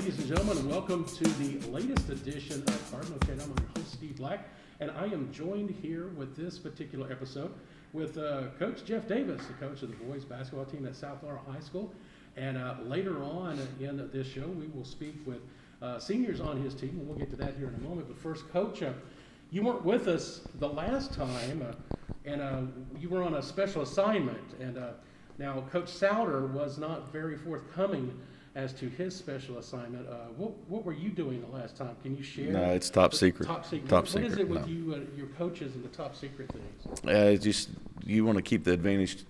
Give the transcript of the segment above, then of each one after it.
ladies and gentlemen. Welcome to the latest edition of Cardinal. I'm your host, Steve Black, and I am joined here with this particular episode with Coach Jeff Davis, the coach of the boys basketball team at South Laurel High School. And later on in this show, we will speak with seniors on his team, and we'll get to that here in a moment. But first, Coach, you weren't with us the last time, and you were on a special assignment. And now Coach Souter was not very forthcoming as to his special assignment. What were you doing the last time? Can you share? No, it's top secret. Top secret. Top What secret. is it with No. you, your coaches, and the top secret things? It's just you want to keep the advantage.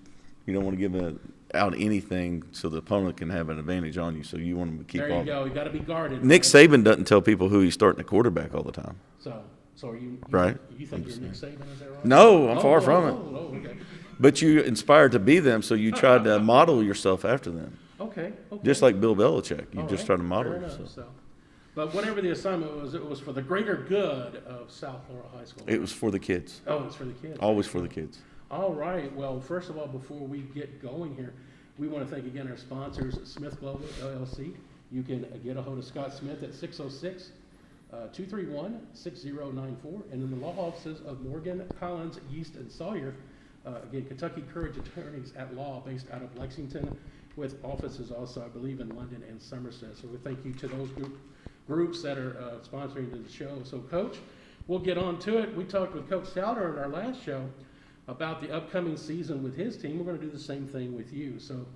You don't want to give out anything so the opponent can have an advantage on you. So you want to keep. There you go. You got to be guarded. Nick right? Saban doesn't tell people who he's starting the quarterback all the time. So are you Right. You think you're Nick Saban? Is that right? No, I'm far from it. Okay. But you inspired to be them, so you tried to model yourself after them. Okay. Just like Bill Belichick, you All just right. try to model Fair enough. yourself. So, but whatever the assignment was, it was for the greater good of South Laurel High School. It was for the kids, Oh, it's for the kids. always for the kids. All right. Well, first of all, before we get going here, we want to thank again our sponsors, Smith Global LLC. You can get a hold of Scott Smith at 606-231-6094, and in the law offices of Morgan, Collins, Yeast, and Sawyer. Again, Kentucky Courage Attorneys at Law, based out of Lexington, with offices also, I believe, in London and Somerset. So we thank you to those groups that are sponsoring the show. So, Coach, we'll get on to it. We talked with Coach Souter in our last show about the upcoming season with his team. We're going to do the same thing with you. So,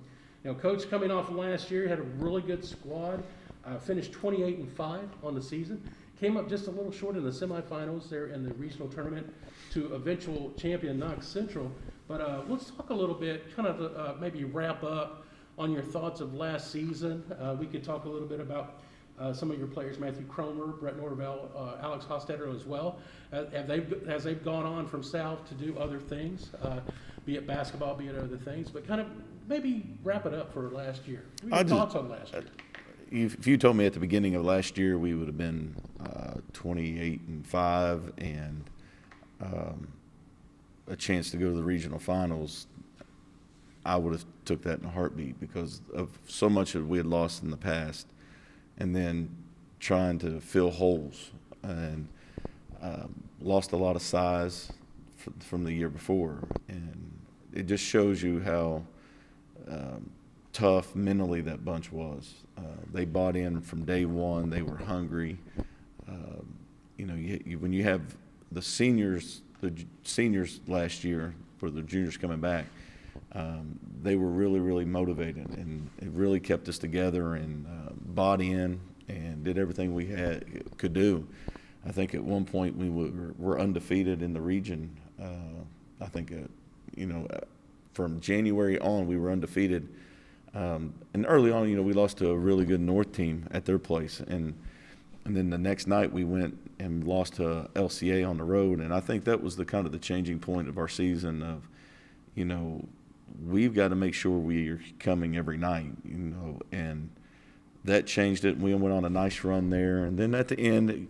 Coach, coming off of last year, had a really good squad. Finished 28-5 on the season. Came up just a little short in the semifinals there in the regional tournament to eventual champion Knox Central. But let's talk a little bit, kind of maybe wrap up on your thoughts of last season. We could talk a little bit about some of your players, Matthew Cromer, Brett Norvell, Alex Hostetter as well. As they've gone on from South to do other things, be it basketball, be it other things, but kind of maybe wrap it up for last year. What are your thoughts on last year? If you told me at the beginning of last year we would have been 28-5 and a chance to go to the regional finals, I would have took that in a heartbeat because of so much that we had lost in the past, and then trying to fill holes and lost a lot of size from the year before, and it just shows you how tough mentally that bunch was. They bought in from day one. They were hungry. When you have the seniors last year for the juniors coming back, they were really, really motivated, and it really kept us together and bought in and did everything we could do. I think at one point we were undefeated in the region. I think, from January on we were undefeated. And early on, we lost to a really good North team at their place. And then the next night we went and lost to LCA on the road. And I think that was the kind of the changing point of our season of, we've got to make sure we are coming every night, and that changed it. And we went on a nice run there. And then at the end,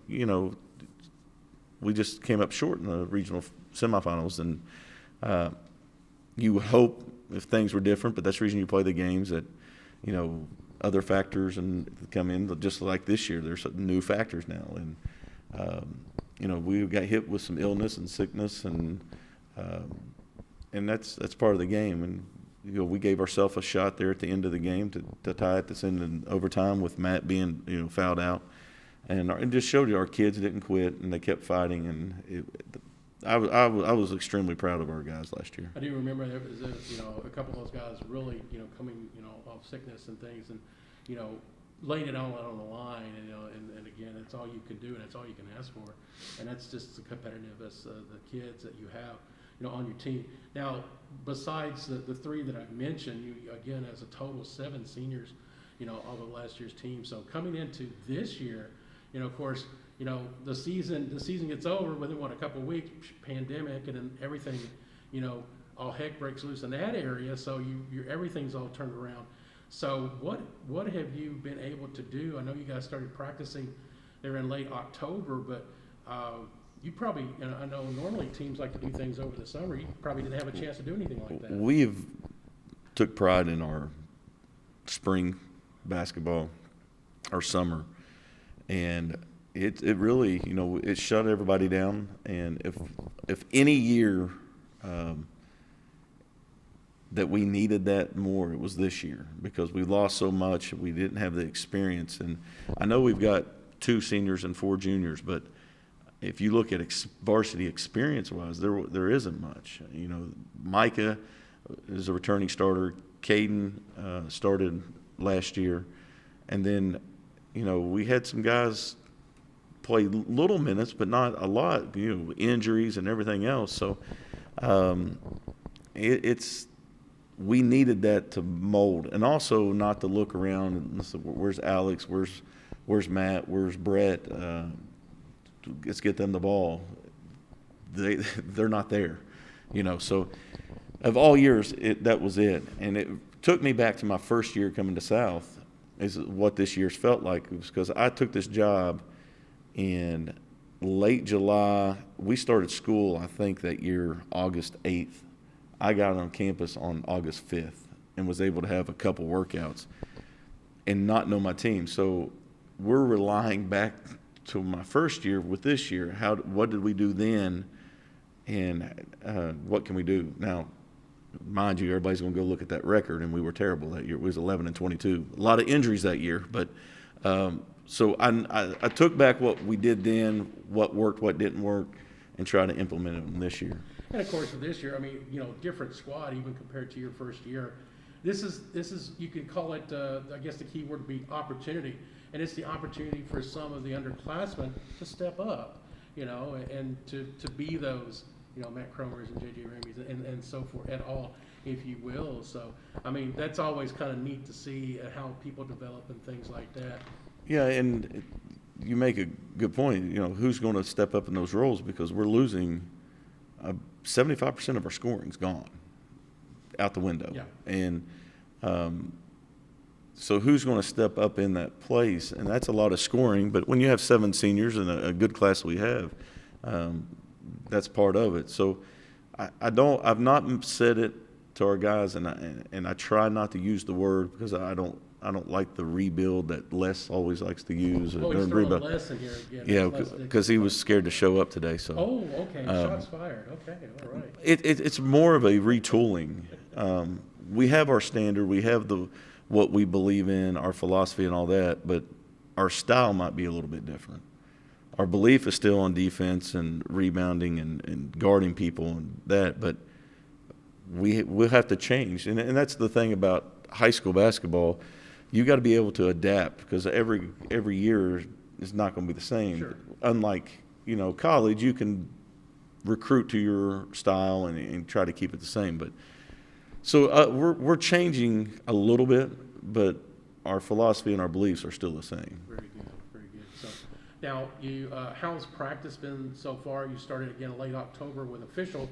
we just came up short in the regional semifinals. And you hope if things were different, but that's the reason you play the games, that, other factors and come in, just like this year, there's new factors now. And, we got hit with some illness and sickness, and that's part of the game. And, we gave ourselves a shot there at the end of the game to tie it, to end in overtime with Matt being, fouled out. And it just showed you our kids didn't quit, and they kept fighting. And I was extremely proud of our guys last year. I do remember there was a couple of those guys really coming off sickness and things, and laying it all out on the line, and again, it's all you can do and it's all you can ask for, and that's just the competitiveness of the kids that you have on your team. Now, besides the three that I've mentioned, you again as a total of 7 seniors of the last year's team. So coming into this year, of course, the season gets over within a couple of weeks, pandemic, and then everything, all heck breaks loose in that area. So everything's all turned around. So what have you been able to do? I know you guys started practicing there in late October, but you probably, I know normally teams like to do things over the summer. You probably didn't have a chance to do anything like that. We've took pride in our spring basketball our summer, and it really, it shut everybody down. And if any year that we needed that more, it was this year, because we lost so much. We didn't have the experience. And I know we've got 2 seniors and 4 juniors, but if you look at varsity experience-wise, there isn't much. Micah is a returning starter. Caden started last year. And then, we had some guys play little minutes, but not a lot, injuries and everything else. So we needed that to mold, and also not to look around and say, where's Alex, where's Matt, where's Brett, let's get them the ball. They're not there, so of all years, that was it. And it took me back to my first year coming to South, is what this year's felt like. It was because I took this job in late July. We started school, I think, that year, August 8th. I got on campus on August 5th and was able to have a couple workouts and not know my team. So we're relying back to my first year with this year. What did we do then, and what can we do now? Mind you, everybody's going to go look at that record, and we were terrible that year. It was 11-22. A lot of injuries that year, but so I took back what we did then, what worked, what didn't work, and try to implement it in this year. And of course, for this year, different squad even compared to your first year. This is you could call it. I guess the key word would be opportunity, and it's the opportunity for some of the underclassmen to step up, and to be those, Matt Cromers and JJ Ramey's and so forth et al, if you will. So that's always kind of neat to see how people develop and things like that. Yeah, and you make a good point. Who's going to step up in those roles, because we're losing 75% of our scoring's gone out the window. Yeah. And so who's going to step up in that place? And that's a lot of scoring. But when you have 7 seniors and a good class we have, that's part of it. So I've not said it to our guys, and I try not to use the word, because I don't like the rebuild that Les always likes to use. Oh, he's throwing Les in here again. Yeah, because he was scared to show up today. So. Oh, okay. Shots fired. Okay, all right. It's more of a retooling. We have our standard. We have what we believe in, our philosophy and all that, but our style might be a little bit different. Our belief is still on defense and rebounding and guarding people and that, but we'll have to change. And that's the thing about high school basketball. You got to be able to adapt, because every year is not going to be the same. Sure. Unlike college, you can recruit to your style and try to keep it the same. But so we're changing a little bit, but our philosophy and our beliefs are still the same. Very good, very good. So now, how's practice been so far? You started again late October with official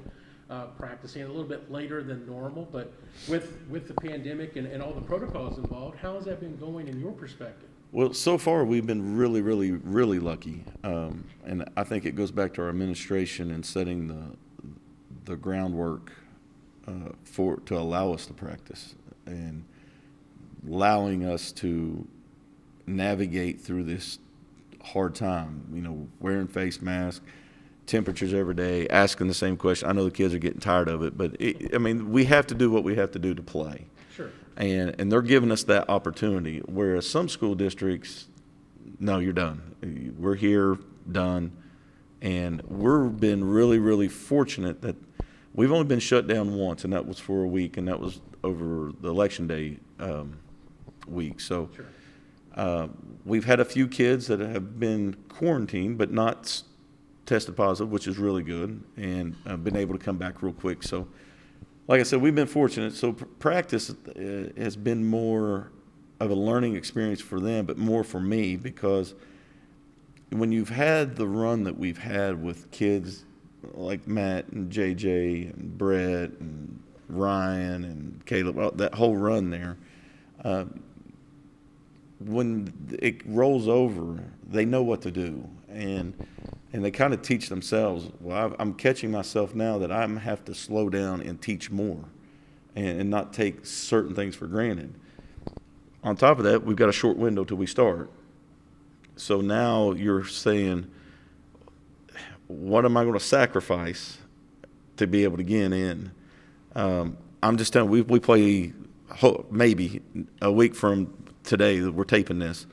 practicing a little bit later than normal, but with the pandemic and all the protocols involved, how has that been going in your perspective? Well, so far we've been really, really, really lucky, and I think it goes back to our administration and setting the groundwork to allow us to practice and allowing us to navigate through this hard time. Wearing face masks, temperatures every day, asking the same question. I know the kids are getting tired of it, but we have to do what we have to do to play. Sure. And they're giving us that opportunity, whereas some school districts, no, you're done. We're here, done. And we've been really, really fortunate that we've only been shut down once, and that was for a week, and that was over the Election Day week. So Sure. We've had a few kids that have been quarantined but not tested positive, which is really good, and been able to come back real quick. So, like I said, we've been fortunate. So practice has been more of a learning experience for them, but more for me, because when you've had the run that we've had with kids like Matt and JJ and Brett and Ryan and Caleb, that whole run there, when it rolls over, they know what to do, and they kind of teach themselves. Well, I'm catching myself now that I have to slow down and teach more, and not take certain things for granted. On top of that, we've got a short window till we start, So now you're saying, what am I going to sacrifice to be able to get in? I'm just telling you, we play maybe a week from today that we're taping this.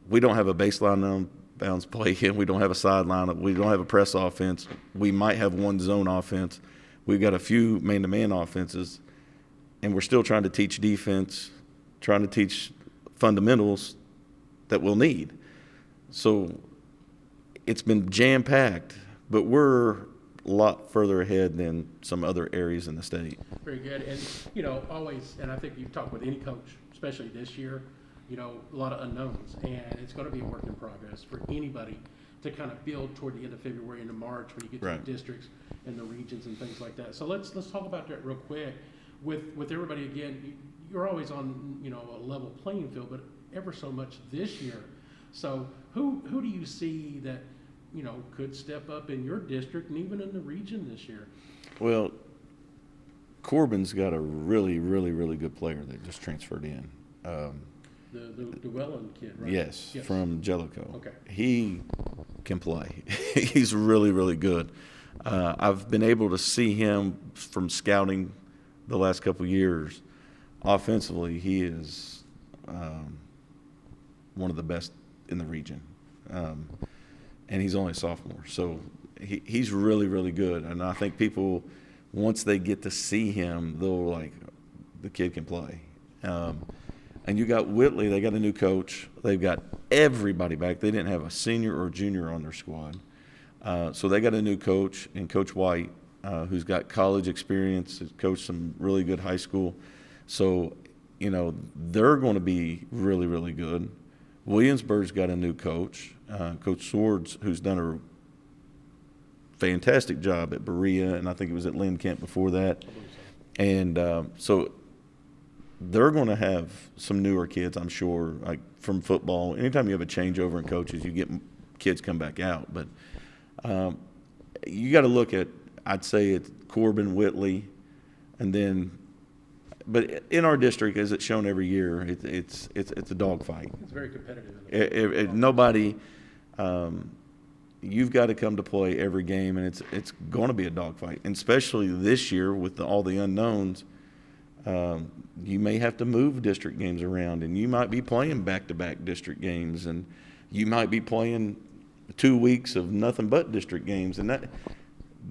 We don't have a baseline on bounds play, and we don't have a sideline. We don't have a press offense. We might have one zone offense. We've got a few man-to-man offenses, and we're still trying to teach defense, trying to teach fundamentals that we'll need. So it's been jam-packed, but we're a lot further ahead than some other areas in the state. Very good. And, always, and I think you've talked with any coach, especially this year, a lot of unknowns. And it's going to be a work in progress for anybody to kind of build toward the end of February into March when you get to Right. the districts and the regions and things like that. So let's talk about that real quick. With everybody, again, you're always on, a level playing field, but ever so much this year. So who do you see that, could step up in your district and even in the region this year? Well, Corbin's got a really, really, really good player that just transferred in. The Llewellyn kid, right? Yes, from Jellicoe. Okay. He can play. He's really, really good. I've been able to see him from scouting the last couple of years. Offensively, he is one of the best in the region. And he's only a sophomore. So he's really, really good. And I think people, once they get to see him, they'll like, the kid can play. And you got Whitley, they got a new coach. They've got everybody back. They didn't have a senior or junior on their squad. So they got a new coach, and Coach White, who's got college experience, has coached some really good high school. So, they're going to be really, really good. Williamsburg's got a new coach, Coach Swords, who's done a fantastic job at Berea, and I think it was at Lynn Kent before that. And so they're going to have some newer kids, I'm sure, like from football. Anytime you have a changeover in coaches, you get kids come back out. But you got to look at, I'd say it's Corbin, Whitley, and then, but in our district, as it's shown every year, it's a dogfight. It's very competitive. Nobody, you've got to come to play every game, and it's going to be a dogfight. And especially this year with all the unknowns, you may have to move district games around, and you might be playing back-to-back district games, and you might be playing 2 weeks of nothing but district games. And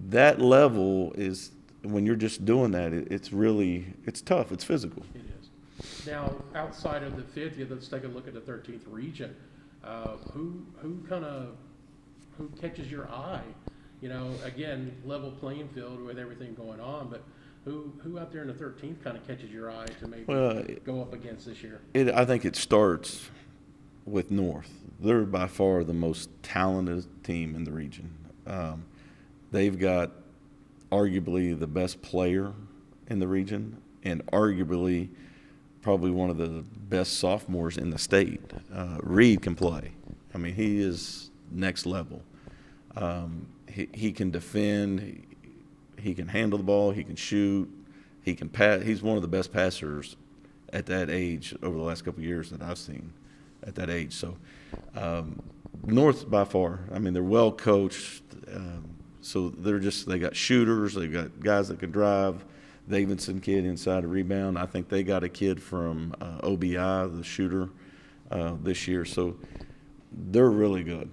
that level is, when you're just doing that, it's tough. It's physical. It is. Now, outside of the 50th, let's take a look at the 13th region. Who catches your eye? Again, level playing field with everything going on, but who out there in the 13th kind of catches your eye to maybe go up against this year? I think it starts with North. They're by far the most talented team in the region. They've got arguably the best player in the region, and arguably probably one of the best sophomores in the state. Reed can play. I mean, he is next level. He can defend. He can handle the ball. He can shoot. He can pass. He's one of the best passers at that age over the last couple of years that I've seen at that age. So North by far. I mean, they're well coached. So they got shooters. They got guys that can drive. Davidson kid inside a rebound. I think they got a kid from OBI, the shooter, this year. So they're really good.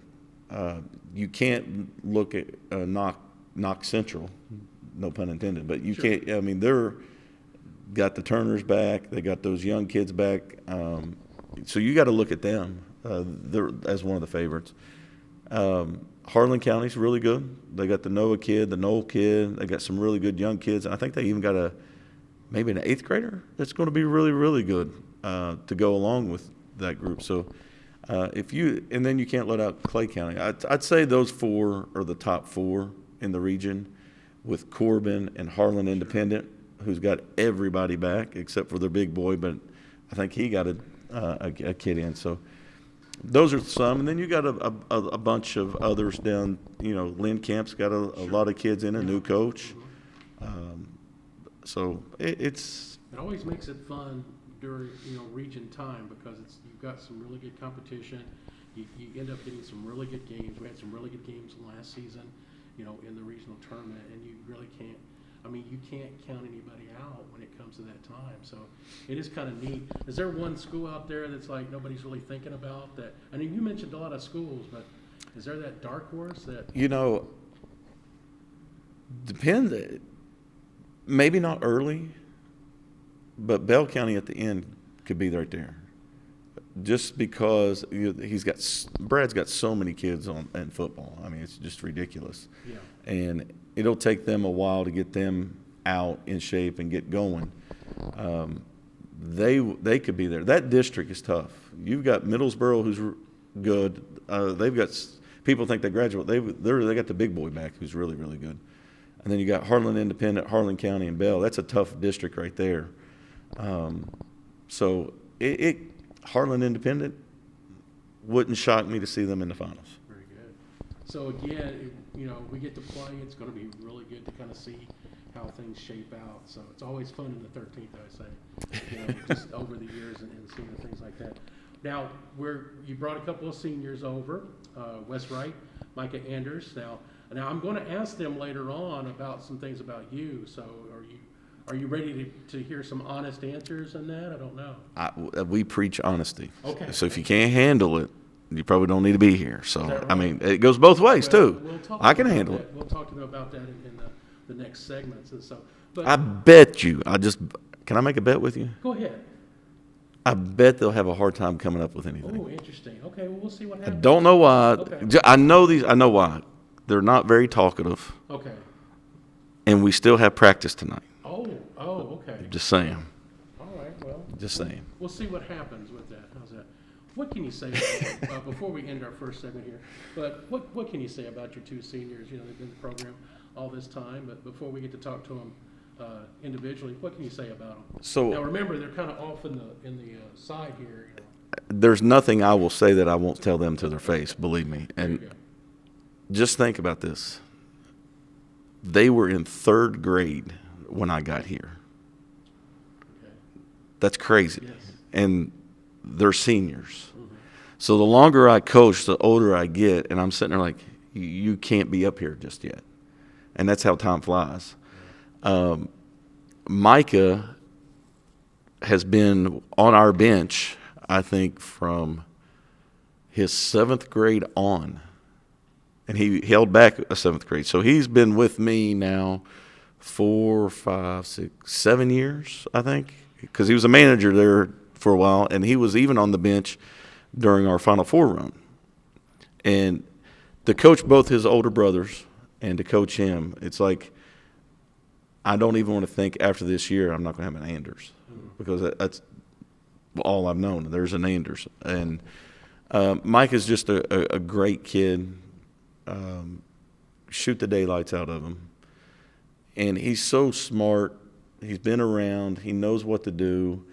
You can't look at knock Central, no pun intended, but you can't. I mean, they're got the Turners back. They got those young kids back. So you got to look at them. They're as one of the favorites. Harlan County's really good. They got the Noah kid, the Knoll kid. They got some really good young kids. And I think they even got maybe an 8th grader that's going to be really, really good to go along with that group. So and then you can't let out Clay County. I'd say those 4 are the top 4 in the region, with Corbin and Harlan Independent, who's got everybody back except for their big boy, but I think he got a kid in. So those are some, and then you got a bunch of others down. Lynn Camp's got a lot of kids in, a new coach. So it always makes it fun during region time, because you've got some really good competition. you end up getting some really good games. We had some really good games last season, in the regional tournament, and you really can't. I mean, you can't count anybody out when it comes to that time. So it is kind of neat. Is there one school out there that's like nobody's really thinking about that? I mean, you mentioned a lot of schools, but is there that dark horse that? Depends. Maybe not early, but Bell County at the end could be right there. Just because Brad's got so many kids in football. I mean, it's just ridiculous. Yeah. And it'll take them a while to get them out in shape and get going. They could be there. That district is tough. You've got Middlesboro, who's good. They've got people think they graduate. They got the big boy back, who's really, really good. And then you got Harlan Independent, Harlan County, and Bell. That's a tough district right there. So Harlan Independent wouldn't shock me to see them in the finals. Very good. So again, we get to play. It's going to be really good to kind of see how things shape out. So it's always fun in the 13th, I say, just over the years and seeing things like that. Now, you brought a couple of seniors over, Wes Wright, Micah Anders. Now Now, I'm going to ask them later on about some things about you. So are you ready to hear some honest answers on that? I don't know. We preach honesty. Okay. So if you can't handle it, you probably don't need to be here. So, right? I mean, it goes both ways, too. I can handle it. We'll talk to them about that in the next segments. And so, but I bet you, can I make a bet with you? go ahead. I bet they'll have a hard time coming up with anything. Oh, interesting. Okay, well, we'll see what I happens. don't know why. Okay. I know why. They're not very talkative, Okay. and we still have practice tonight. Oh, okay. Just saying. All right, well. Just saying. We'll see what happens with that. How's that? What can you say, before we end our first segment here, but what can you say about your two seniors? You know, they've been in the program all this time, but before we get to talk to them individually, what can you say about them? So Now, remember, they're kind of off in the side here. You know. there's nothing I will say that I won't tell them to their face, believe me. And just think about this. They were in third grade when I got here. Okay. That's crazy. Yes. And they're seniors. Mm-hmm. So the longer I coach, the older I get, and I'm sitting there like, you can't be up here just yet. And that's how time flies. Micah has been on our bench, I think, from his 7th grade on. And he held back a 7th grade. So he's been with me now 4, 5, 6, 7 years, I think, because he was a manager there for a while, and he was even on the bench during our Final Four run. And to coach both his older brothers and to coach him, it's like I don't even want to think after this year I'm not going to have an Anders, because that's all I've known. There's an Anders. And Mike is just a great kid. Shoot the daylights out of him. And he's so smart. He's been around. He knows what to do.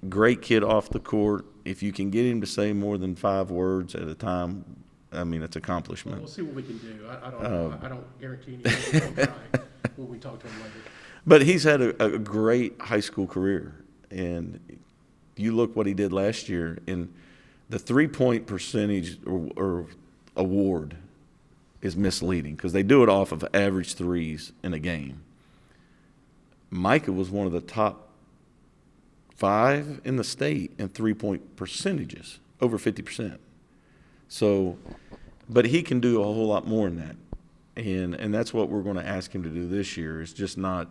Great kid off the court. If you can get him to say more than 5 words at a time, I mean, it's accomplishment. Well, we'll see what we can do. I don't know. I don't guarantee anything. We'll try when we talk to him later. But he's had a great high school career. And you look what he did last year. And the 3-point percentage or award is misleading because they do it off of average threes in a game. Micah was one of the top 5 in the state in 3-point percentages, over 50%. So, but he can do a whole lot more than that. And that's what we're going to ask him to do this year, is just not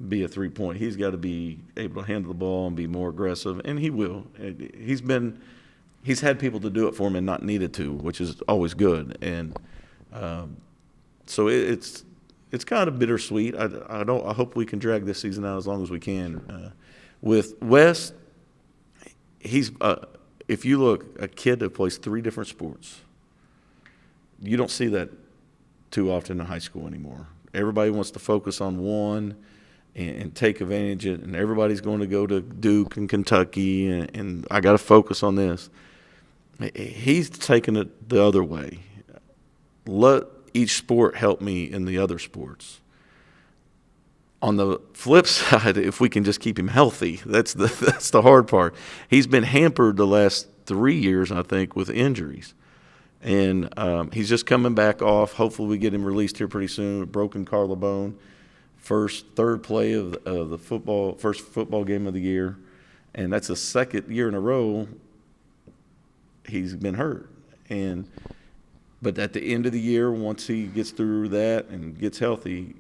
be a 3-point. He's got to be able to handle the ball and be more aggressive, and he will. He's had people to do it for him and not needed to, which is always good. And so it's kind of bittersweet. I hope we can drag this season out as long as we can. With Wes, he's if you look, a kid that plays 3 different sports, you don't see that too often in high school anymore. Everybody wants to focus on one and take advantage of it, and everybody's going to go to Duke and Kentucky, and I got to focus on this. He's taken it the other way. Let each sport help me in the other sports. On the flip side, if we can just keep him healthy, that's the hard part. He's been hampered the last 3 years, I think, with injuries. And he's just coming back off. Hopefully we get him released here pretty soon. Broken collarbone. Third play of the first football game of the year. And that's the second year in a row he's been hurt. But at the end of the year, once he gets through that and gets healthy,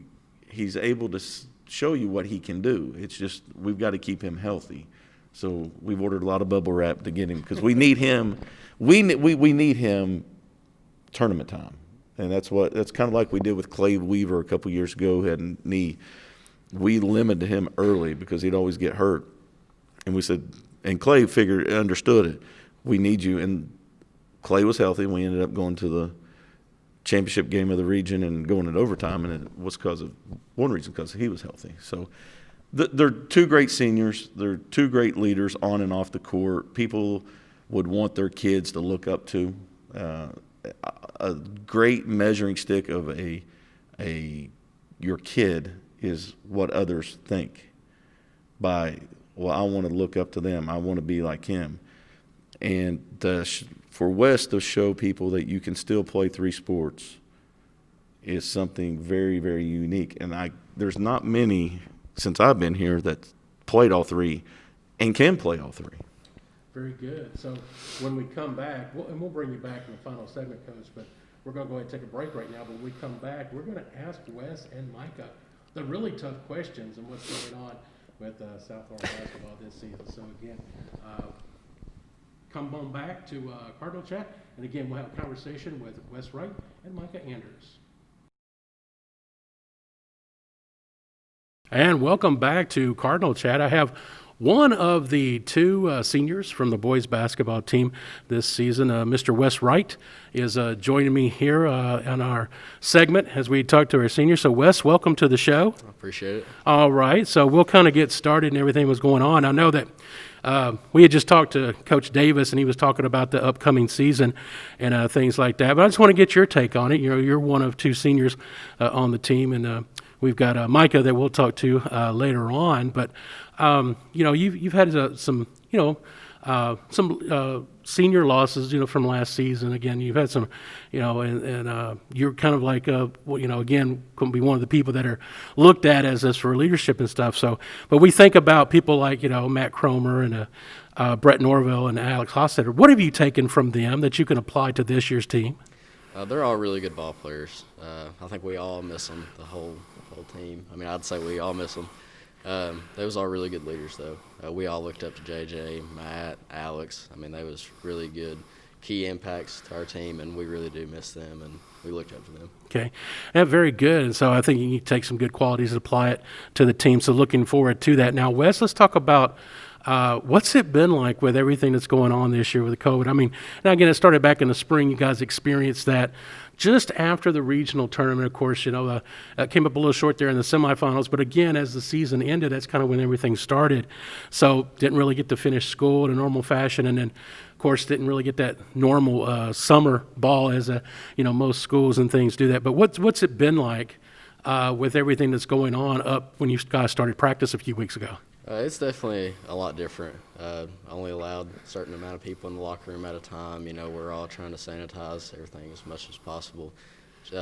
he's able to show you what he can do. It's just we've got to keep him healthy. So we've ordered a lot of bubble wrap to get him because we need him. We need him tournament time, and that's kind of like we did with Clay Weaver a couple years ago who had a knee. We limited him early because he'd always get hurt, and we said, and Clay understood it. We need you, and Clay was healthy. And we ended up going to the championship game of the region and going in overtime, and it was because he was healthy. So they're two great seniors. They're two great leaders on and off the court. People would want their kids to look up to. A great measuring stick of your kid is what others think by, well, I want to look up to them. I want to be like him. And for Wes to show people that you can still play 3 sports is something very, very unique. And there's not many since I've been here that played all 3 and can play all 3. Very good. So when we come back, we'll bring you back in the final segment, Coach, but we're going to go ahead and take a break right now. But when we come back, we're going to ask Wes and Micah the really tough questions and what's going on with South Florida basketball this season. So again, come on back to Cardinal Chat, and again, we'll have a conversation with Wes Wright and Micah Anders. And welcome back to Cardinal Chat. I have one of the 2 seniors from the boys basketball team this season. Mr. Wes Wright is joining me here on our segment as we talk to our seniors. So, Wes, welcome to the show. I appreciate it. All right, so we'll kind of get started and everything was going on. I know that we had just talked to Coach Davis, and he was talking about the upcoming season and things like that. But I just want to get your take on it. You know, you're one of 2 seniors on the team, and we've got Micah that we'll talk to later on. But you know, you've had some senior losses, from last season. Again, you've had some, and you're kind of like, again, going to be one of the people that are looked at as for leadership and stuff. So, but we think about people like, Matt Cromer and Brett Norville and Alex Hosstetter. What have you taken from them that you can apply to this year's team? They're all really good ball players. I think we all miss them, the whole team. I mean, I'd say we all miss them. They was all really good leaders, though. We all looked up to JJ, Matt, Alex. I mean, they was really good key impacts to our team, and we really do miss them, and we looked up to them. Okay. Yeah, very good. And so I think you can take some good qualities and apply it to the team. So looking forward to that. Now, Wes, let's talk about what's it been like with everything that's going on this year with the COVID? I mean, now again, it started back in the spring. You guys experienced that just after the regional tournament. Of course, came up a little short there in the semifinals. But again, as the season ended, that's kind of when everything started. So didn't really get to finish school in a normal fashion. And then, of course, didn't really get that normal summer ball as most schools and things do that. But what's it been like with everything that's going on up when you guys started practice a few weeks ago? It's definitely a lot different. Only allowed a certain amount of people in the locker room at a time. We're all trying to sanitize everything as much as possible.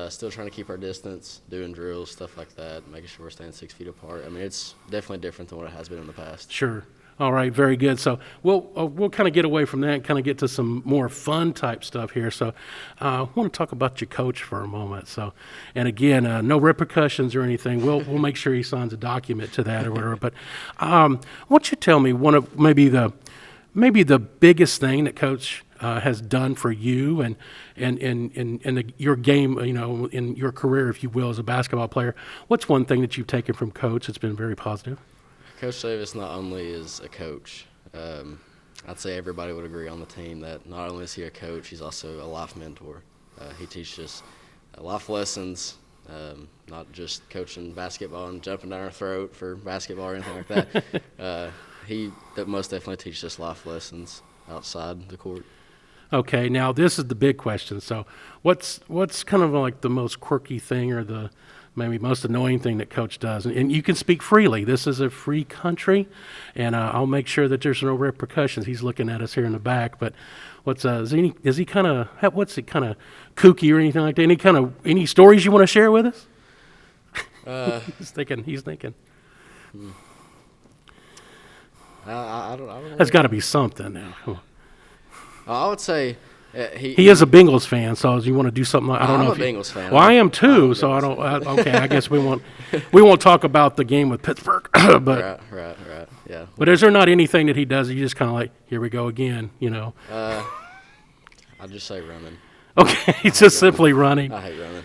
Still trying to keep our distance, doing drills, stuff like that, making sure we're staying 6 feet apart. I mean, it's definitely different than what it has been in the past. Sure. All right, very good. So we'll kind of get away from that and kind of get to some more fun type stuff here. So I want to talk about your coach for a moment. So, and again, no repercussions or anything. We'll make sure he signs a document to that or whatever. But why don't you tell me one of maybe the biggest thing that Coach has done for you and your game, in your career, if you will, as a basketball player? What's one thing that you've taken from Coach that's been very positive? Coach Davis not only is a coach, I'd say everybody would agree on the team that not only is he a coach, he's also a life mentor. He teaches life lessons, not just coaching basketball and jumping down our throat for basketball or anything like that. He most definitely teaches us life lessons outside the court. Okay, now this is the big question. So what's kind of like the most quirky thing or the maybe most annoying thing that Coach does. And you can speak freely. This is a free country, and I'll make sure that there's no repercussions. He's looking at us here in the back. But what's what's he kind of kooky or anything like that? Any stories you want to share with us? He's thinking. I don't know. There's got to be something now. Come on. I would say He is a Bengals fan, so you want to do something like, I don't know. I'm a Bengals fan. Well, I am too, I'm a so I Bengals don't. Okay, I guess we won't talk about the game with Pittsburgh, but Right. Yeah. but is there not anything that he does? You just kind of like, here we go again, you know? I'll just say running. Okay, he's just simply running. I hate running.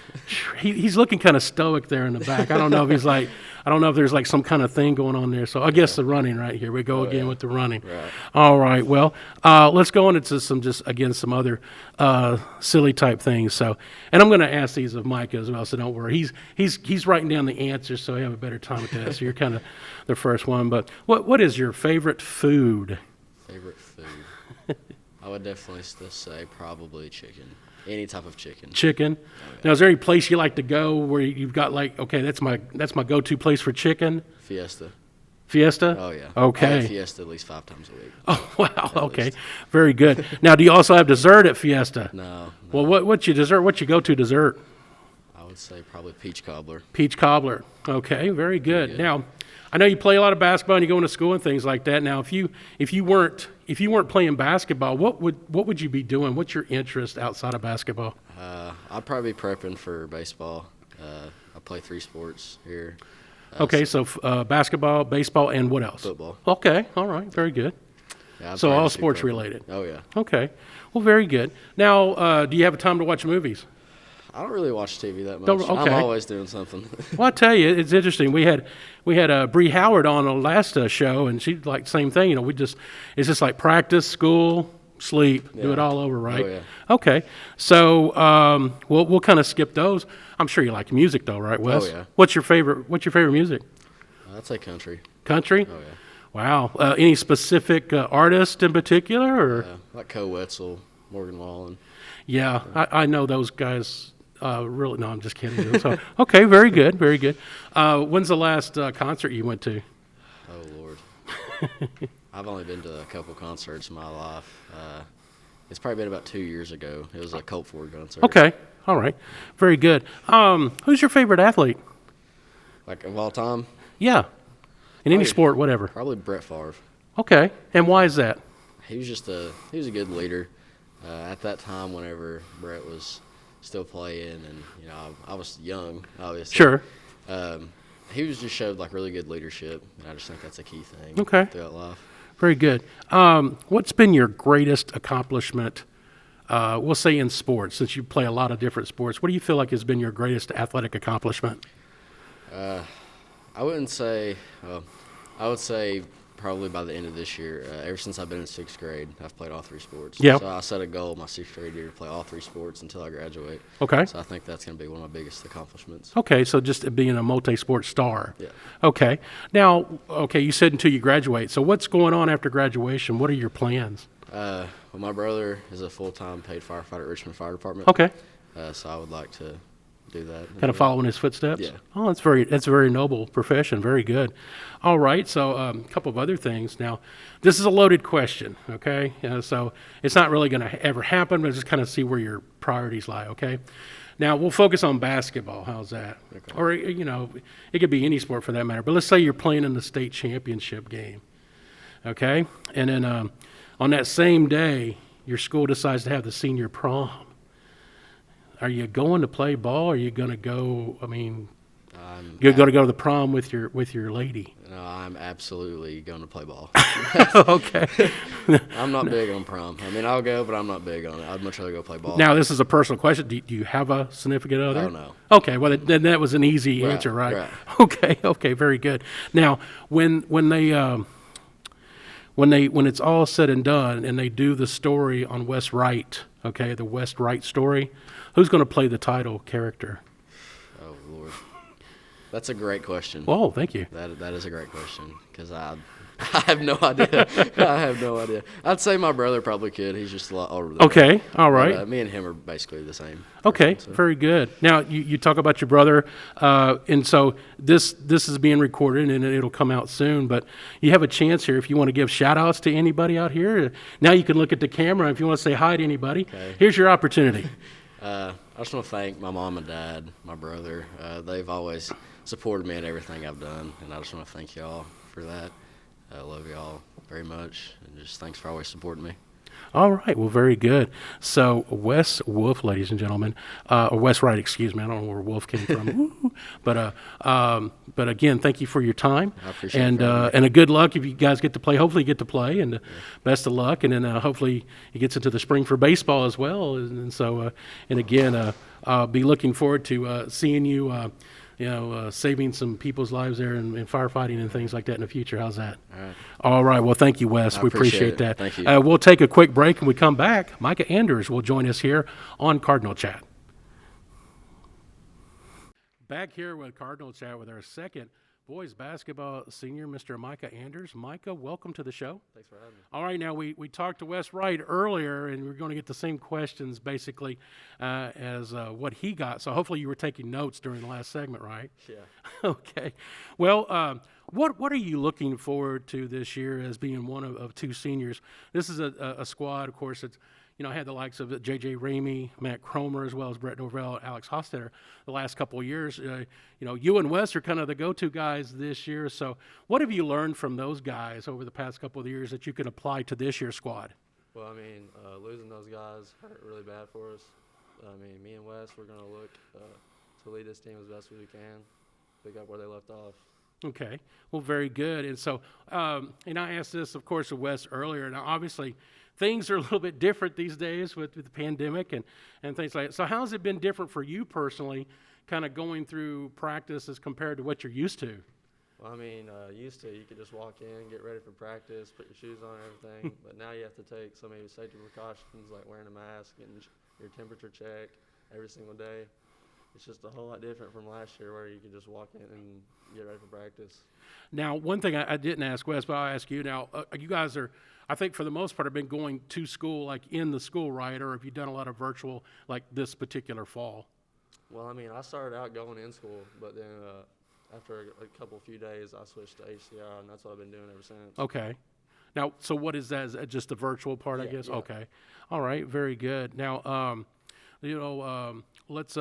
He's looking kind of stoic there in the back. I don't know if I don't know if there's like some kind of thing going on there. So I guess the running right here. We go again with the running. Right. All right. Well, let's go into some other silly type things. So, and I'm going to ask these of Micah as well. So don't worry. He's writing down the answers, so you have a better time with that. So you're kind of the first one. But what is your favorite food? Favorite food? I would definitely still say probably chicken. Any type of chicken. Chicken. Oh, yeah. Now, is there any place you like to go where you've got like, okay, that's my go-to place for chicken? Fiesta. Fiesta? Oh, yeah. Okay. I have Fiesta at least 5 times a week. Oh, wow. At Okay. least. Very good. Now, do you also have dessert at Fiesta? No. Well, what's your dessert? What's your go-to dessert? I would say probably peach cobbler. Peach cobbler. Okay, very good. good. Now, I know you play a lot of basketball and you go into school and things like that. Now, if you weren't playing basketball, what would you be doing? What's your interest outside of basketball? I'd probably be prepping for baseball. I play 3 sports here. Okay, so basketball, baseball, and what else? Football. Okay, all right, very good. Yeah, I'd So probably all just be sports prepping. related. Oh, yeah. Okay, well, very good. Now, do you have time to watch movies? I don't really watch TV that much. Don't- okay. I'm always doing something. Well, I tell you, it's interesting. We had Bree Howard on the last show, and she like same thing. You know, it's just like practice, school, sleep, do it Yeah. all over, right? Oh, yeah. Okay, so we'll kind of skip those. I'm sure you like music, though, right, Wes? Oh, yeah. What's your favorite music? I'd say country. Country? Oh, yeah. Wow. Any specific artist in particular, or? Like Co Wetzel, Morgan Wallen. Yeah, I know those guys. Really? No, I'm just kidding. So, okay, very good, very good. When's the last concert you went to? Oh, Lord. I've only been to a couple concerts in my life. It's probably been about 2 years ago. It was a Colt Ford concert. Okay, all right, very good. Who's your favorite athlete? Like of all time, Yeah, in any Probably- sport, whatever. probably Brett Favre. Okay, and why is that? He was a good leader. At that time, whenever Brett was still playing, and I was young, obviously. Sure. He just showed like really good leadership, and I just think that's a key thing. Okay. Throughout life. Very good. What's been your greatest accomplishment? We'll say in sports, since you play a lot of different sports. What do you feel like has been your greatest athletic accomplishment? I wouldn't say. I would say probably by the end of this year. Ever since I've been in 6th grade, I've played all 3 sports. Yep. So I set a goal my 6th grade year to play all 3 sports until I graduate. Okay. So I think that's going to be one of my biggest accomplishments. Okay, so just being a multi-sport star. Yeah. Okay. Now, okay, you said until you graduate. So what's going on after graduation? What are your plans? Well, my brother is a full-time paid firefighter at Richmond Fire Department. Okay. So I would like to do that. Kind of follow in his footsteps? Yeah. Oh, that's a very noble profession. Very good. All right, so a couple of other things. Now, this is a loaded question, okay? So it's not really going to ever happen, but just kind of see where your priorities lie, okay? Now, we'll focus on basketball. How's that? Okay. Or, it could be any sport for that matter. But let's say you're playing in the state championship game, okay? And then on that same day, your school decides to have the senior prom. Are you going to play ball? Or are you going to go? I mean, you're going to go to the prom with your lady. No, I'm absolutely going to play ball. Okay. I'm not big on prom. I mean, I'll go, but I'm not big on it. I'd much rather go play ball. Now, this is a personal question. Do you have a significant other? Oh, no. Okay. Well, then that was an easy Right, answer, right? right. Okay. Okay. Very good. Now, when it's all said and done, and they do the story on West Wright, okay, the West Wright story, who's going to play the title character? Oh, Lord. That's a great question. Oh, thank you. That is a great question because I have no idea. I have no idea. I'd say my brother probably could. He's just a lot older than me. Okay, all right. But, me and him are basically the same. Okay, person, so. very good. Now, you talk about your brother, and so this is being recorded, and it'll come out soon, but you have a chance here if you want to give shout-outs to anybody out here. Now you can look at the camera if you want to say hi to anybody. Okay. Here's your opportunity. I just want to thank my mom and dad, my brother. They've always supported me in everything I've done, and I just want to thank y'all for that. I love y'all very much, and just thanks for always supporting me. All right, well, very good. So Wes Wolf, ladies and gentlemen, or Wes Wright, excuse me. I don't know where Wolf came from, but again, thank you for your time. I appreciate and it. And a good luck if you guys get to play. Hopefully, you get to play, and best of luck. And then hopefully, he gets into the spring for baseball as well. And so, and again, I'll be looking forward to seeing you. Saving some people's lives there in firefighting and things like that in the future. How's that? All right. All right. Well, thank you, Wes. I We appreciate appreciate that. it. Thank you. We'll take a quick break, and we come back. Micah Anders will join us here on Cardinal Chat. Back here with Cardinal Chat with our second boys basketball senior, Mr. Micah Anders. Micah, welcome to the show. Thanks for having me. All right, now we talked to Wes Wright earlier, and we're going to get the same questions basically as what he got. So hopefully you were taking notes during the last segment, right? Yeah. Okay. Well, what are you looking forward to this year as being one of two seniors? This is a squad, of course. It's had the likes of J.J. Ramey, Matt Cromer, as well as Brett Norvell, Alex Hostetter the last couple of years. You and Wes are kind of the go-to guys this year. So what have you learned from those guys over the past couple of years that you can apply to this year's squad? Well, I mean, losing those guys hurt really bad for us. I mean, me and Wes, we're going to look to lead this team as best as we can, pick up where they left off. Okay. Well, very good. And so, and I asked this, of course, of Wes earlier. Now, obviously, things are a little bit different these days with the pandemic and things like that. So how has it been different for you personally, kind of going through practice as compared to what you're used to? Well, I mean, used to, you could just walk in, get ready for practice, put your shoes on and everything. But now you have to take so many safety precautions like wearing a mask, getting your temperature checked every single day. It's just a whole lot different from last year where you could just walk in and get ready for practice. Now, one thing I didn't ask Wes, but I'll ask you now. You guys are, I think for the most part, have been going to school, like in the school, right? Or have you done a lot of virtual like this particular fall? Well, I mean, I started out going in school, but then after a few days, I switched to HCI, and that's what I've been doing ever since. Okay. Now, so what is that? Is that just the virtual part, I guess? Yeah. Okay. All right. Very good. Now, let's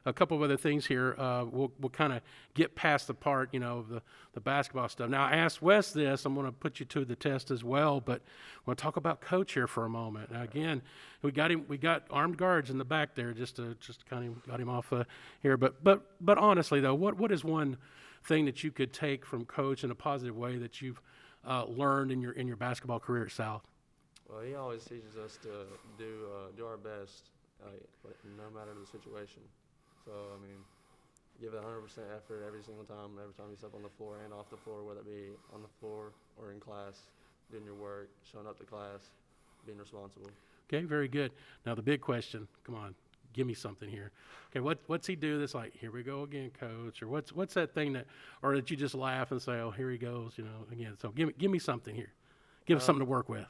a couple of other things here. We'll kind of get past the part, of the basketball stuff. Now, I asked Wes this. I'm going to put you to the test as well, but I want to talk about Coach here for a moment. Now, again, we got armed guards in the back there just to kind of got him off here. But honestly though, what is one thing that you could take from Coach in a positive way that you've learned in your basketball career at South? Well, he always teaches us to do our best, no matter the situation. So, I mean, give it 100% effort every single time, every time you step on the floor and off the floor, whether it be on the floor or in class, doing your work, showing up to class, being responsible. Okay, very good. Now the big question, come on, give me something here. Okay, what's he do that's like, here we go again, Coach, or what's that thing or that you just laugh and say, oh, here he goes, again. So give me something here. Give us something to work with.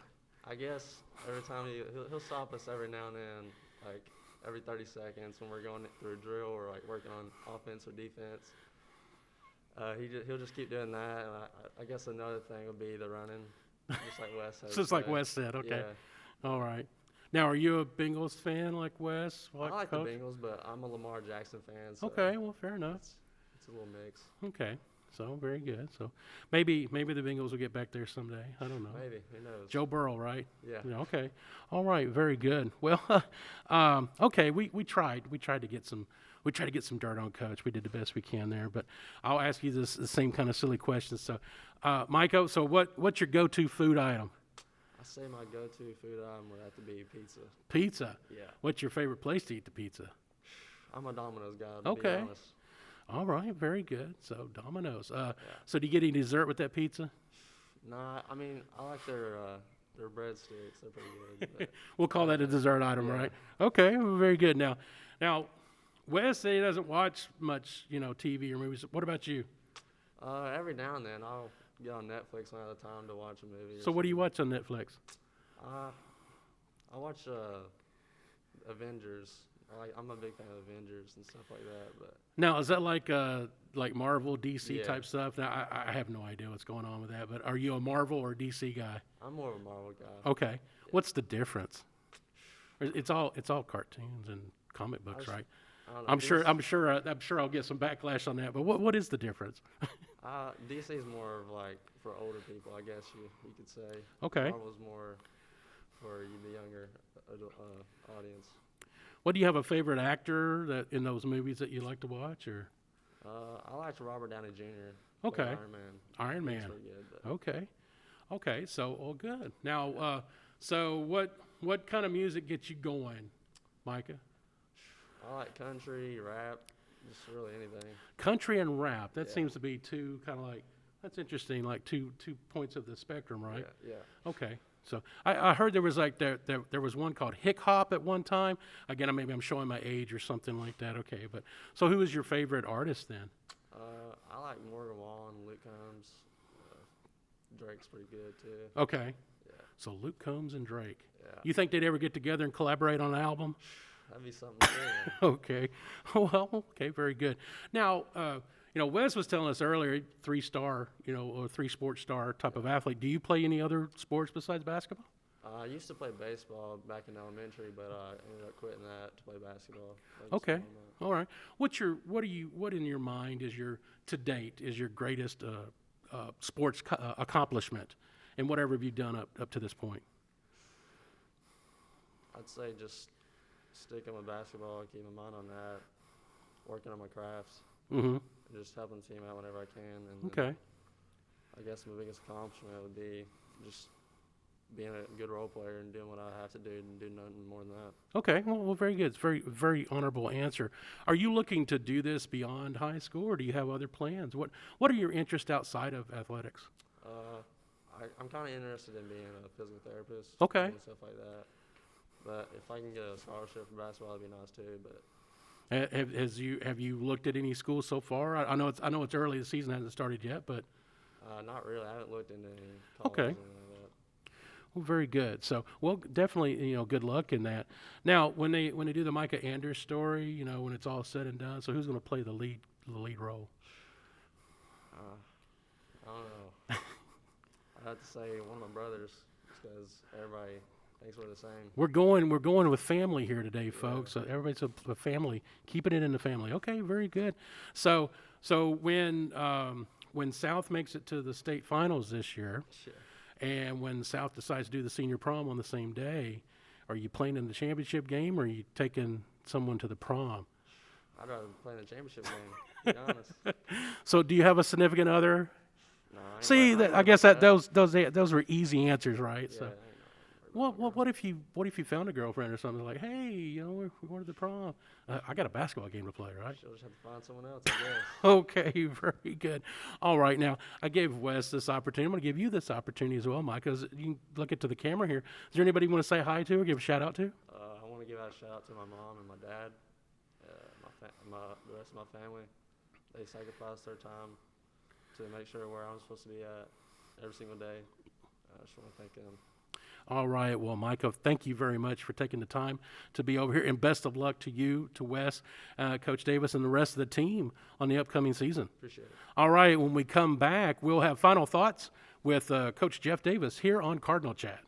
I guess every time he'll stop us every now and then, like every 30 seconds when we're going through a drill or like working on offense or defense. He'll just keep doing that. And I guess another thing would be the running, just like Wes said. Just like Wes said, okay. Yeah. All right. Now, are you a Bengals fan like Wes? I like Coach? the Bengals, but I'm a Lamar Jackson fan. So Okay, well, fair enough. it's a little mix. Okay, so very good. So maybe the Bengals will get back there someday. I don't know. Maybe, who knows? Joe Burrow, right? Yeah. Okay. All right. Very good. Well, okay. We tried to get some. We tried to get some dirt on Coach. We did the best we can there. But I'll ask you the same kind of silly questions. So, Micah, so what's your go-to food item? I say my go-to food item would have to be pizza. Pizza. Yeah. What's your favorite place to eat the pizza? I'm a Domino's guy, to Okay. be honest. All right. Very good. So Domino's. So do you get any dessert with that pizza? Nah, I mean, I like their breadsticks. They're pretty good. But We'll call that a dessert item, Yeah. right? Okay, well, very good. Now, Wes, he doesn't watch much, TV or movies. What about you? Every now and then I'll get on Netflix when I have the time to watch a movie. or So what do you something. watch on Netflix? I watch Avengers. I'm a big fan of Avengers and stuff like that. But Now, is that like Marvel, DC Yeah. type stuff? Now, I have no idea what's going on with that, but are you a Marvel or DC guy? I'm more of a Marvel guy. Okay. What's the difference? It's all cartoons and comic books, just- right? I don't know, I'm sure I'll get some backlash on that, but what is the difference? DC is more of like for older people, I guess you could say. Okay. Marvel's more for the younger audience. What do you have a favorite actor that in those movies that you like to watch or I liked Robert Downey Jr. Okay. played Iron Man. Iron He's Man? pretty good, but Okay. So, all good. Now, so what kind of music gets you going, Micah? I like country, rap, just really anything. Country and rap. That Yeah. seems to be two kind of like that's interesting. Like two points of the spectrum, right? Yeah. Okay. So I heard there was like there was one called Hick Hop at one time. Again, maybe I'm showing my age or something like that. Okay, but so who is your favorite artist then? I like Morgan Wallen, Luke Combs. Drake's pretty good too. Okay. Yeah. So Luke Combs and Drake. Yeah. You think they'd ever get together and collaborate on an album? That'd be something cool. Okay. Well, okay, very good. Now, Wes was telling us earlier, 3-star, or 3-sport star type of athlete. Do you play any other sports besides basketball? I used to play baseball back in elementary, but I ended up quitting that to play basketball. Okay. All right. What in your mind is your greatest sports accomplishment, and whatever have you done up to this point? I'd say just sticking with basketball, keep my mind on that, working on my crafts, Mm-hmm. and just helping the team out whenever I can. And Okay. I guess my biggest accomplishment would be just being a good role player and doing what I have to do and do nothing more than that. Okay. Well, very good. It's very, very honorable answer. Are you looking to do this beyond high school, or do you have other plans? What are your interests outside of athletics? I'm kind of interested in being a physical therapist. Okay. And stuff like that. But if I can get a scholarship for basketball, that'd be nice too. But Have you looked at any schools so far? I know it's early. The season hasn't started yet, but not really. I haven't looked into any colleges Okay. or anything like that. well, very good. So, well, definitely, good luck in that. Now, when they do the Micah Anders story, when it's all said and done, so who's going to play the lead role? I don't know. I'd have to say one of my brothers, because everybody thinks we're the same. We're going with family here today, folks. So everybody's a family, keeping it in the family. Okay, very good. So when South makes it to the state finals this year, Shit. and when South decides to do the senior prom on the same day, are you playing in the championship game, or are you taking someone to the prom? I'd rather play in the championship game, to be honest. So do you have a significant other? No, I ain't See, worried- I ain't guess worried that about those were easy answers, right? Yeah, So. I ain't worried about What if you found a girlfriend or something like, hey, we're going to the prom. I got a basketball game to play, right? She'll just have to find someone else, I guess. Okay, very good. All right, now I gave Wes this opportunity. I'm going to give you this opportunity as well, Mike. Because you can look into the camera here. Is there anybody you want to say hi to or give a shout out to? I want to give out a shout out to my mom and my dad, the rest of my family. They sacrificed their time to make sure where I'm supposed to be at every single day. I just want to thank them. All right. Well, Micah, thank you very much for taking the time to be over here. And best of luck to you, to Wes, Coach Davis, and the rest of the team on the upcoming season. Appreciate it. All right. When we come back, we'll have final thoughts with Coach Jeff Davis here on Cardinal Chat.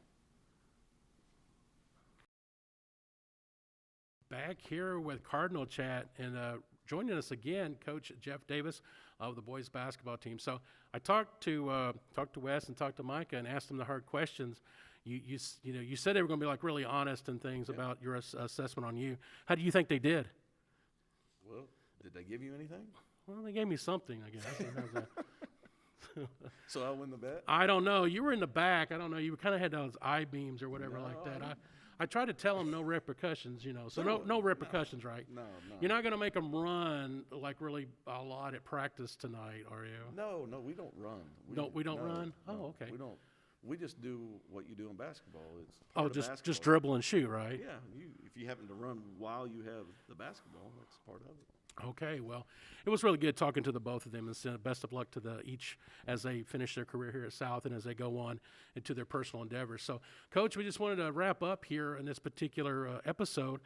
Back here with Cardinal Chat, and joining us again, Coach Jeff Davis of the boys basketball team. So I talked to Wes and talked to Micah and asked them the hard questions. You said they were going to be like really honest and things about your assessment on you. How do you think they did? Well, did they give you anything? Well, they gave me something, I guess. How's that? So I win the bet? I don't know. You were in the back. I don't know. You kind of had those eye beams or whatever like that. I tried to tell them no repercussions, So no repercussions, right? No. You're not going to make them run like really a lot at practice tonight, are you? No, we don't run. We don't run? Oh, okay. We don't. We just do what you do in basketball. It's Oh, part of just basketball. dribble and shoot, right? Yeah, if you happen to run while you have the basketball, that's part of it. Okay, well, it was really good talking to the both of them, and send best of luck to the each as they finish their career here at South and as they go on into their personal endeavors. So, Coach, we just wanted to wrap up here in this particular episode.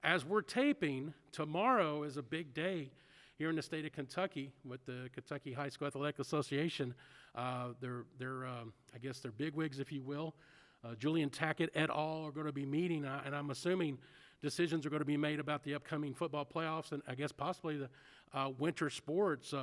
As we're taping, tomorrow is a big day here in the state of Kentucky with the Kentucky High School Athletic Association. They're I guess they're bigwigs, if you will. Julian Tackett et al. Are going to be meeting, and I'm assuming decisions are going to be made about the upcoming football playoffs and I guess possibly the winter sports.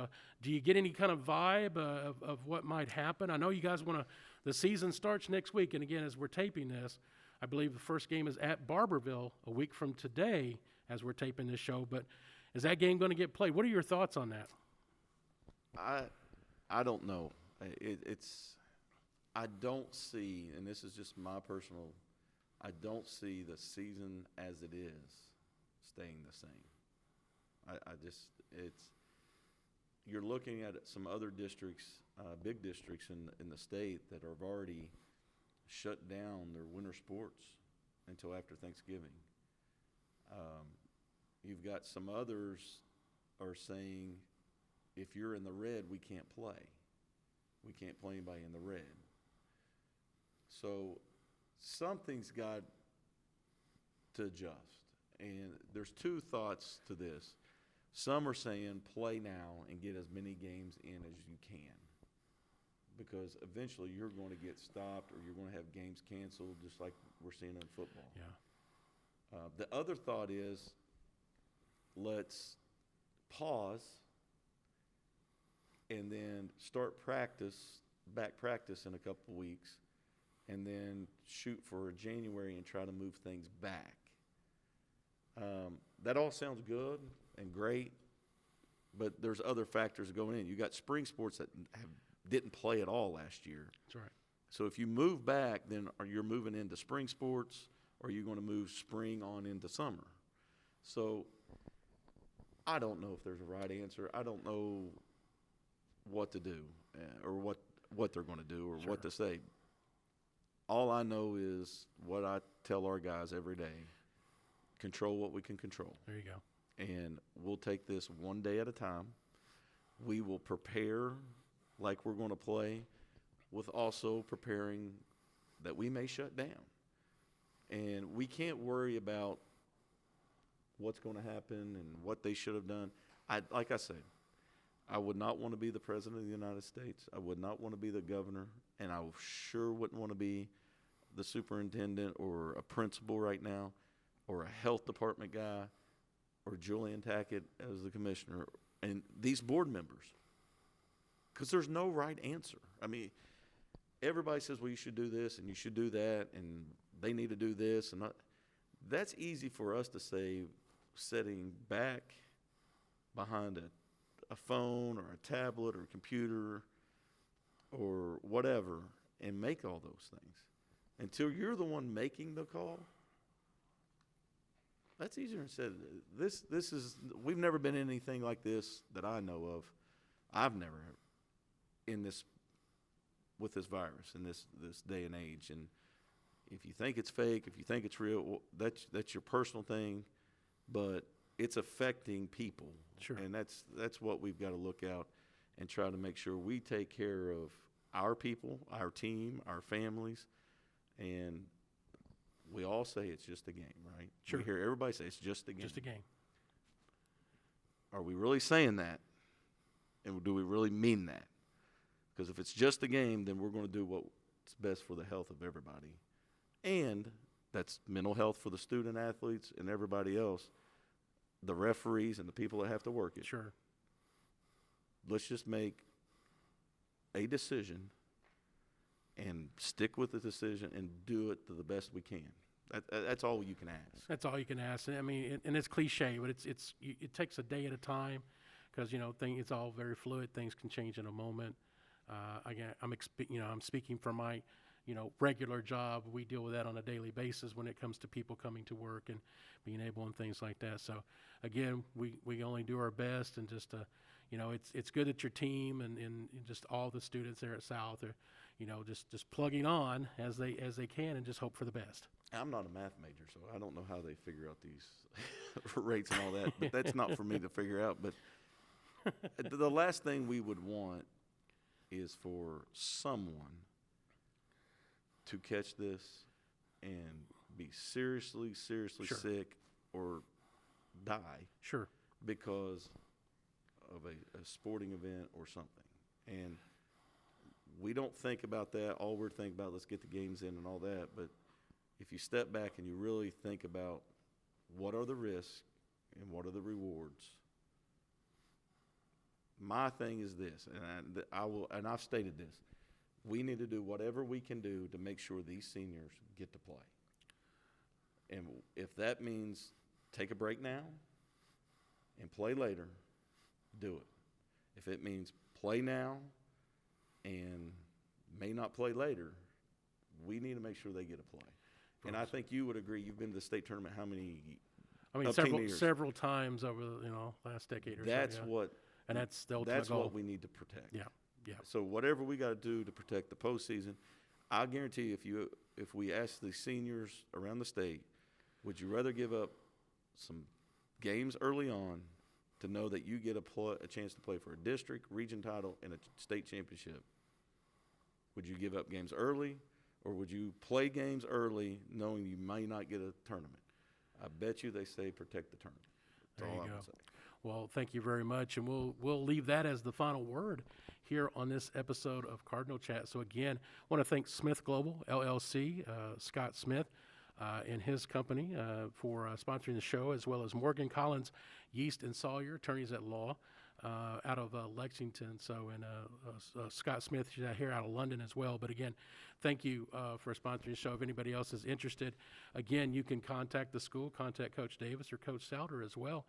Do you get any kind of vibe of what might happen? I know you guys want to, the season starts next week, and again, as we're taping this, I believe the first game is at Barberville a week from today as we're taping this show, but is that game going to get played? What are your thoughts on that? I don't know. I don't see, and this is just my personal, I don't see the season as it is staying the same. You're looking at some other districts, big districts in the state that have already shut down their winter sports until after Thanksgiving. You've got some others are saying, if you're in the red, we can't play. We can't play anybody in the red. So something's got to adjust. And there's two thoughts to this. Some are saying play now and get as many games in as you can, because eventually you're going to get stopped or you're going to have games canceled, just like we're seeing in football. Yeah. The other thought is, let's pause and then start back practice in a couple of weeks, and then shoot for January and try to move things back. That all sounds good and great, but there's other factors going in. You got spring sports that didn't play at all last year. That's right. So if you move back, then you're moving into spring sports, or are you going to move spring on into summer? So I don't know if there's a right answer. I don't know what to do or what they're going to do or what to say. All I know is what I tell our guys every day: control what we can control. There you go. And we'll take this one day at a time. We will prepare like we're going to play, with also preparing that we may shut down. And we can't worry about what's going to happen and what they should have done. Like I said, I would not want to be the president of the United States. I would not want to be the governor. And I sure wouldn't want to be the superintendent or a principal right now, or a health department guy, or Julian Tackett as the commissioner, and these board members. Because there's no right answer. I mean, everybody says, well, you should do this and you should do that, and they need to do this. And that's easy for us to say, sitting back behind a phone or a tablet or a computer or whatever, and make all those things. Until you're the one making the call, that's easier said. We've never been in anything like this that I know of. I've never in this, with this virus in this day and age. And if you think it's fake, if you think it's real, well, that's your personal thing, but it's affecting people. Sure. And that's what we've got to look out and try to make sure we take care of our people, our team, our families. And we all say it's just a game, right? Sure. We hear everybody say it's just a game. Just a game. Are we really saying that? And do we really mean that? Because if it's just a game, then we're going to do what's best for the health of everybody. And that's mental health for the student athletes and everybody else, the referees and the people that have to work it. Sure. Let's just make a decision and stick with the decision and do it to the best we can. That's all you can ask. That's all you can ask. I mean, and it's cliche, but it takes a day at a time, because it's all very fluid. Things can change in a moment. Again, I'm speaking from my regular job. We deal with that on a daily basis when it comes to people coming to work and being able and things like that. So again, we only do our best, and just it's good that your team and just all the students there at South are just plugging on as they can, and just hope for the best. I'm not a math major, so I don't know how they figure out these rates and all that, but that's not for me to figure out. But the last thing we would want is for someone to catch this and be seriously Sure. sick or die Sure. because of a sporting event or something. And we don't think about that. All we're thinking about, let's get the games in and all that. But if you step back and you really think about what are the risks and what are the rewards, my thing is this, and I've stated this: we need to do whatever we can do to make sure these seniors get to play. And if that means take a break now and play later, do it. If it means play now and may not play later, we need to make sure they get to play. And I think you would agree. You've been to the state tournament how many? I mean, 10 years. several times over the last decade or That's so. Yeah. what. And that's the ultimate That's goal. what we need to protect. Yeah. Yeah. So whatever we got to do to protect the postseason, I guarantee if we ask the seniors around the state, would you rather give up some games early on to know that you get a chance to play for a district, region title, and a state championship? Would you give up games early, or would you play games early knowing you may not get a tournament? I bet you they say protect the tournament. That's There all you I go. would say. Well, thank you very much, and we'll leave that as the final word here on this episode of Cardinal Chat. So again, I want to thank Smith Global LLC, Scott Smith, and his company for sponsoring the show, as well as Morgan Collins, Yeast and Sawyer, attorneys at law out of Lexington. So, and Scott Smith here out of London as well. But again, thank you for sponsoring the show. If anybody else is interested, again, you can contact the school, contact Coach Davis or Coach Souter as well.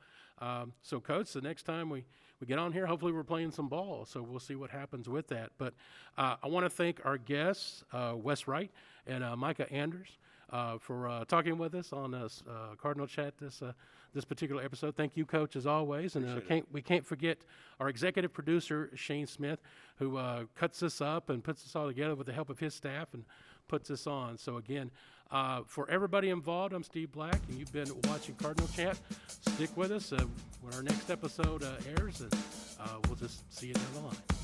So, Coach, the next time we get on here, hopefully we're playing some ball. So we'll see what happens with that. But I want to thank our guests, Wes Wright and Micah Anders, for talking with us on this Cardinal Chat this particular episode. Thank you, Coach, as always. And we can't forget our executive producer, Shane Smith, who cuts this up and puts this all together with the help of his staff and puts this on. So again, for everybody involved, I'm Steve Black, and you've been watching Cardinal Chat. Stick with us when our next episode airs, and we'll just see you down the line.